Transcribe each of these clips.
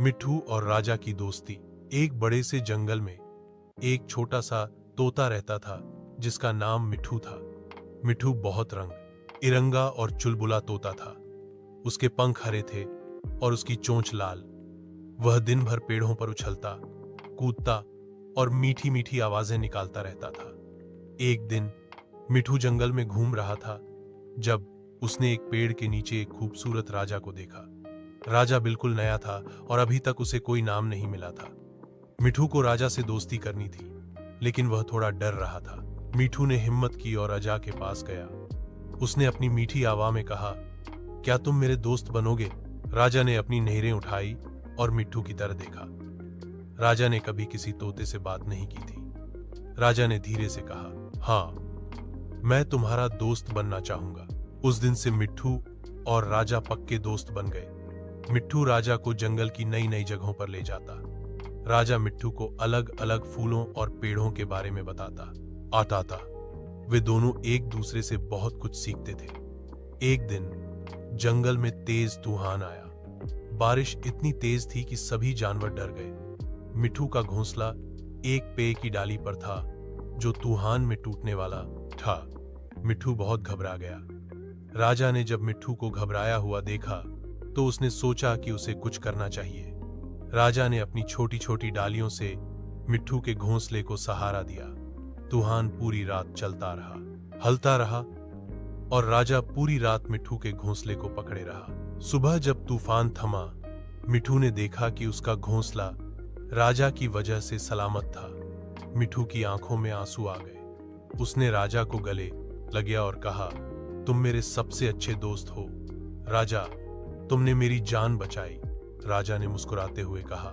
मिट्ठू और राजा की दोस्ती। एक बड़े से जंगल में एक छोटा सा तोता रहता था जिसका नाम मिट्ठू था। मिट्ठू बहुत रंग इरंगा और चुलबुला तोता था। उसके पंख हरे थे और उसकी चोंच लाल। वह दिन भर पेड़ों पर उछलता, कूदता और मीठी मीठी आवाजें निकालता रहता था। एक दिन मिट्ठू जंगल में घूम रहा था जब उसने एक पेड़ के नीचे एक खूबसूरत राजा को देखा। राजा बिल्कुल नया था और अभी तक उसे कोई नाम नहीं मिला था। मिट्ठू को राजा से दोस्ती करनी थी, लेकिन वह थोड़ा डर रहा था। मिट्ठू ने हिम्मत की और राजा के पास गया। उसने अपनी मीठी आवाज में कहा, क्या तुम मेरे दोस्त बनोगे? राजा ने अपनी नहरें उठाई और मिट्ठू की तरफ देखा। राजा ने कभी किसी तोते से बात नहीं की थी। राजा ने धीरे से कहा, हाँ, मैं तुम्हारा दोस्त बनना चाहूंगा। उस दिन से मिट्ठू और राजा पक्के दोस्त बन गए। मिट्ठू राजा को जंगल की नई नई जगहों पर ले जाता। राजा मिट्ठू को अलग अलग फूलों और पेड़ों के बारे में बताता था। वे दोनों एक दूसरे से बहुत कुछ सीखते थे। एक दिन जंगल में तेज तूफान आया। बारिश इतनी तेज थी कि सभी जानवर डर गए। मिट्ठू का घोंसला एक पेड़ की डाली पर था जो तूफान में टूटने वाला था। मिट्ठू बहुत घबरा गया। राजा ने जब मिट्ठू को घबराया हुआ देखा तो उसने सोचा कि उसे कुछ करना चाहिए। राजा ने अपनी छोटी छोटी डालियों से मिट्ठू के घोंसले को सहारा दिया। तूफान पूरी रात चलता रहा, हलता रहा और राजा पूरी रात मिट्ठू के घोंसले को पकड़े रहा। सुबह जब तूफान थमा, मिट्ठू ने देखा कि उसका घोंसला राजा की वजह से सलामत था। मिट्ठू की आंखों में आंसू आ गए। उसने राजा को गले लगाया और कहा, तुम मेरे सबसे अच्छे दोस्त हो राजा, तुमने मेरी जान बचाई। राजा ने मुस्कुराते हुए कहा,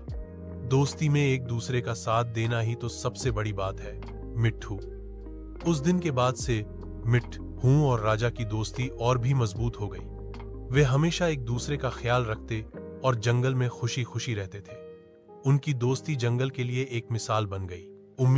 दोस्ती में एक दूसरे का साथ देना ही तो सबसे बड़ी बात है मिट्ठू। उस दिन के बाद से मिट्ठू और राजा की दोस्ती और भी मजबूत हो गई। वे हमेशा एक दूसरे का ख्याल रखते और जंगल में खुशी खुशी रहते थे। उनकी दोस्ती जंगल के लिए एक मिसाल बन गई। उम्मीद